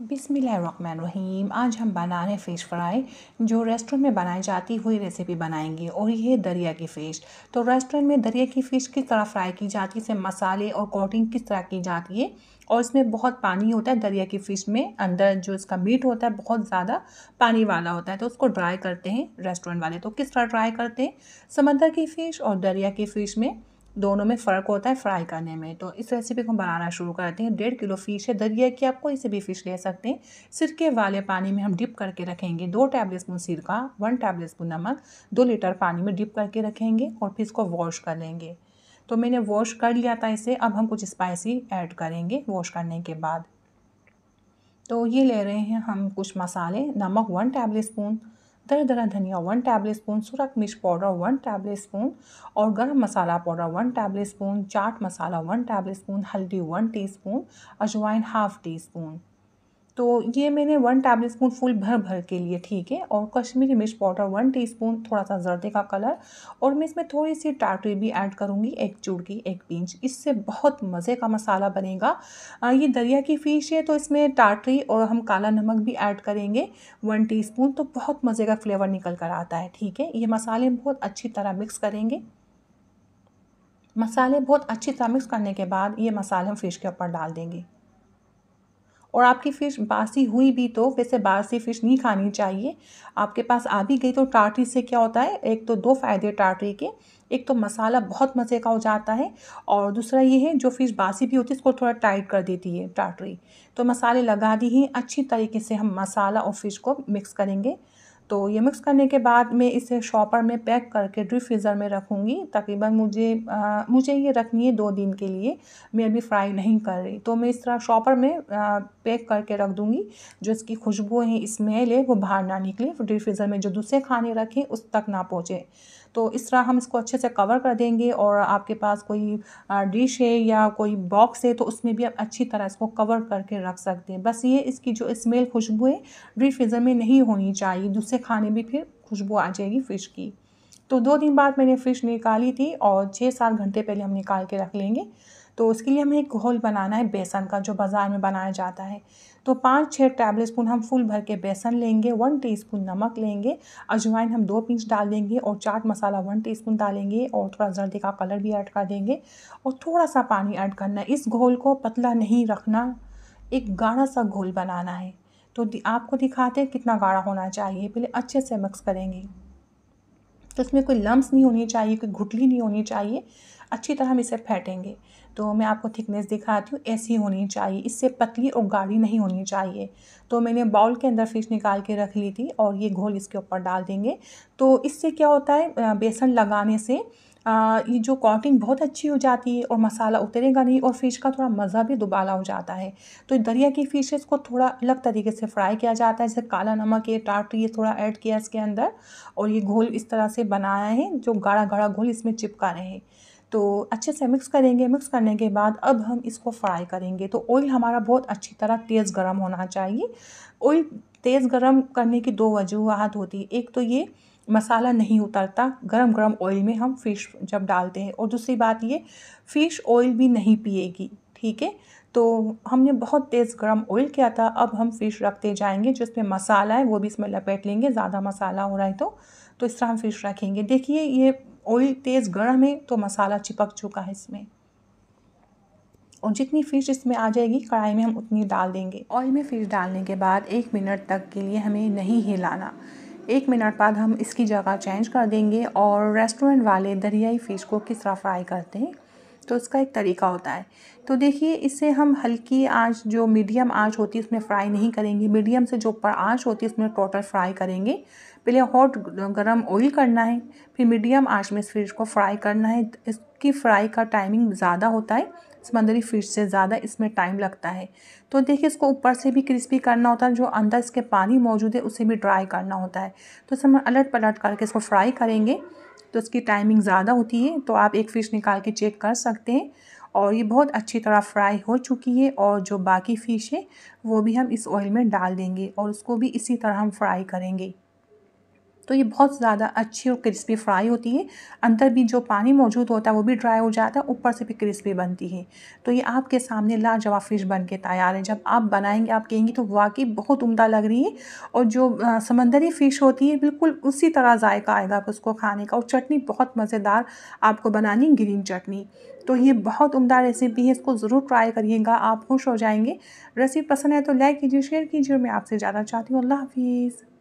बिस्मिल्लाहिर्रहमानिर्रहीम। आज हम बना रहे हैं फ़िश फ्राई, जो रेस्टोरेंट में बनाई जाती हुई रेसिपी बनाएंगे। और ये दरिया की फ़िश। तो रेस्टोरेंट में दरिया की फ़िश किस तरह फ्राई की जाती है, इसमें मसाले और कोटिंग किस तरह की जाती है, और इसमें बहुत पानी होता है दरिया की फ़िश में। अंदर जो इसका मीट होता है बहुत ज़्यादा पानी वाला होता है, तो उसको ड्राई करते हैं रेस्टोरेंट वाले। तो किस तरह ड्राई करते हैं, समंदर की फ़िश और दरिया की फ़िश में दोनों में फ़र्क होता है फ्राई करने में। तो इस रेसिपी को बनाना शुरू करते हैं। 1.5 किलो फ़िश है दरिया की, आप कोई से भी फ़िश ले सकते हैं। सिरके वाले पानी में हम डिप करके रखेंगे। 2 टेबल स्पून सिरका, 1 टेबल स्पून नमक, 2 लीटर पानी में डिप करके रखेंगे और फिर इसको वॉश कर लेंगे। तो मैंने वॉश कर लिया था इसे। अब हम कुछ स्पाइसी ऐड करेंगे वॉश करने के बाद। तो ये ले रहे हैं हम कुछ मसाले। नमक 1 टेबल स्पून, दरदरा धनिया 1 टेबल स्पून, सुरख मिर्च पाउडर 1 टेबल स्पून और गरम मसाला powder 1 table spoon, chaat masala 1 table spoon, हल्दी 1 टीस्पून, अजवाइन हाफ़ टी स्पून। तो ये मैंने 1 टेबल स्पून फुल भर के लिए, ठीक है। और कश्मीरी मिर्च पाउडर 1 टीस्पून, थोड़ा सा जर्दे का कलर। और मैं इसमें थोड़ी सी टाटरी भी ऐड करूँगी, 1 चुटकी 1 पिंच। इससे बहुत मज़े का मसाला बनेगा। ये दरिया की फ़िश है तो इसमें टाटरी और हम काला नमक भी ऐड करेंगे 1 टीस्पून, तो बहुत मज़े का फ्लेवर निकल कर आता है, ठीक है। ये मसाले बहुत अच्छी तरह मिक्स करेंगे। मसाले बहुत अच्छी तरह मिक्स करने के बाद ये मसाले हम फ़िश के ऊपर डाल देंगे। और आपकी फ़िश बासी हुई भी तो, वैसे बासी फ़िश नहीं खानी चाहिए। आपके पास आ भी गई तो टाटरी से क्या होता है, एक तो 2 फ़ायदे टाटरी के। एक तो मसाला बहुत मज़े का हो जाता है, और दूसरा ये है जो फ़िश बासी भी होती है इसको थोड़ा टाइट कर देती है टाटरी। तो मसाले लगा दी हैं, अच्छी तरीके से हम मसाला और फ़िश को मिक्स करेंगे। तो ये मिक्स करने के बाद मैं इसे शॉपर में पैक करके डीप फ्रीज़र में रखूँगी। तकरीबन मुझे ये रखनी है 2 दिन के लिए। मैं अभी फ्राई नहीं कर रही, तो मैं इस तरह शॉपर में पैक करके रख दूँगी। जो इसकी खुशबू है, स्मेल है, वो बाहर ना निकले, डीप फ्रीज़र में जो दूसरे खाने रखें उस तक ना पहुँचे। तो इस तरह हम इसको अच्छे से कवर कर देंगे। और आपके पास कोई डिश है या कोई बॉक्स है तो उसमें भी आप अच्छी तरह इसको कवर करके रख सकते हैं। बस ये इसकी जो स्मेल खुशबू है डीप फ्रीज़र में नहीं होनी चाहिए, दूसरे खाने भी फिर खुशबू आ जाएगी फ़िश की। तो 2 दिन बाद मैंने फ़िश निकाली थी और 6-7 घंटे पहले हम निकाल के रख लेंगे। तो उसके लिए हमें एक घोल बनाना है बेसन का, जो बाज़ार में बनाया जाता है। तो 5-6 टेबल स्पून हम फुल भर के बेसन लेंगे, 1 टीस्पून नमक लेंगे, अजवाइन हम 2 पिंच डाल देंगे और चाट मसाला 1 टीस्पून डालेंगे और थोड़ा जर्दे का कलर भी ऐड कर देंगे और थोड़ा सा पानी ऐड करना है। इस घोल को पतला नहीं रखना, एक गाढ़ा सा घोल बनाना है। तो आपको दिखाते हैं कितना गाढ़ा होना चाहिए। पहले अच्छे से मिक्स करेंगे, तो इसमें कोई लम्स नहीं होनी चाहिए, कोई गुठली नहीं होनी चाहिए। अच्छी तरह हम इसे फेंटेंगे। तो मैं आपको थिकनेस दिखाती हूँ, ऐसी होनी चाहिए, इससे पतली और गाढ़ी नहीं होनी चाहिए। तो मैंने बाउल के अंदर फ़िश निकाल के रख ली थी और ये घोल इसके ऊपर डाल देंगे। तो इससे क्या होता है, बेसन लगाने से ये जो कोटिंग बहुत अच्छी हो जाती है और मसाला उतरेगा नहीं और फ़िश का थोड़ा मज़ा भी दुबाला हो जाता है। तो दरिया की फ़िशेस को थोड़ा अलग तरीके से फ्राई किया जाता है, जैसे काला नमक ये टाटरी ये थोड़ा ऐड किया इसके अंदर और ये घोल इस तरह से बनाया है, जो गाढ़ा घोल इसमें चिपका रहे। तो अच्छे से मिक्स करेंगे। मिक्स करने के बाद अब हम इसको फ्राई करेंगे। तो ऑयल हमारा बहुत अच्छी तरह तेज़ गर्म होना चाहिए। ऑयल तेज़ गर्म करने की 2 वजूहात होती है। एक तो ये मसाला नहीं उतरता गरम ऑयल में हम फ़िश जब डालते हैं, और दूसरी बात ये फ़िश ऑयल भी नहीं पिएगी, ठीक है। तो हमने बहुत तेज़ गरम ऑयल किया था। अब हम फ़िश रखते जाएंगे, जो इसमें मसाला है वो भी इसमें लपेट लेंगे। ज़्यादा मसाला हो रहा है तो इस तरह हम फ़िश रखेंगे। देखिए ये ऑयल तेज़ गर्म है तो मसाला चिपक चुका है इसमें, और जितनी फ़िश इसमें आ जाएगी कढ़ाई में हम उतनी डाल देंगे। ऑयल में फ़िश डालने के बाद 1 मिनट तक के लिए हमें नहीं हिलाना। 1 मिनट बाद हम इसकी जगह चेंज कर देंगे। और रेस्टोरेंट वाले दरियाई फ़िश को किस तरह फ्राई करते हैं, तो इसका एक तरीका होता है। तो देखिए इसे हम हल्की आंच, जो मीडियम आंच होती है उसमें फ्राई नहीं करेंगे, मीडियम से जो ऊपर आंच होती है उसमें टोटल फ्राई करेंगे। पहले हॉट गरम ऑयल करना है, फिर मीडियम आंच में इस फ़िश को फ्राई करना है। इसकी फ्राई का टाइमिंग ज़्यादा होता है, समंदरी फ़िश से ज़्यादा इसमें टाइम लगता है। तो देखिए इसको ऊपर से भी क्रिस्पी करना होता है, जो अंदर इसके पानी मौजूद है उसे भी ड्राई करना होता है। तो इसे हम अलट पलट करके इसको फ्राई करेंगे, तो इसकी टाइमिंग ज़्यादा होती है। तो आप एक फ़िश निकाल के चेक कर सकते हैं। और ये बहुत अच्छी तरह फ्राई हो चुकी है, और जो बाकी फ़िश है वो भी हम इस ऑयल में डाल देंगे और उसको भी इसी तरह हम फ्राई करेंगे। तो ये बहुत ज़्यादा अच्छी और क्रिस्पी फ्राई होती है। अंदर भी जो पानी मौजूद होता है वो भी ड्राई हो जाता है, ऊपर से भी क्रिस्पी बनती है। तो ये आपके सामने लाजवाब फ़िश बन के तैयार है। जब आप बनाएंगे आप कहेंगी तो वाकई बहुत उम्दा लग रही है। और जो समंदरी फ़िश होती है बिल्कुल उसी तरह जायका आएगा उसको खाने का। और चटनी बहुत मज़ेदार आपको बनानी, ग्रीन चटनी। तो ये बहुत उम्दा रेसिपी है, इसको ज़रूर ट्राई करिएगा, आप खुश हो जाएंगे। रेसिपी पसंद है तो लाइक कीजिए, शेयर कीजिए। मैं आपसे ज़्यादा चाहती हूँ। अल्लाह हाफिज़।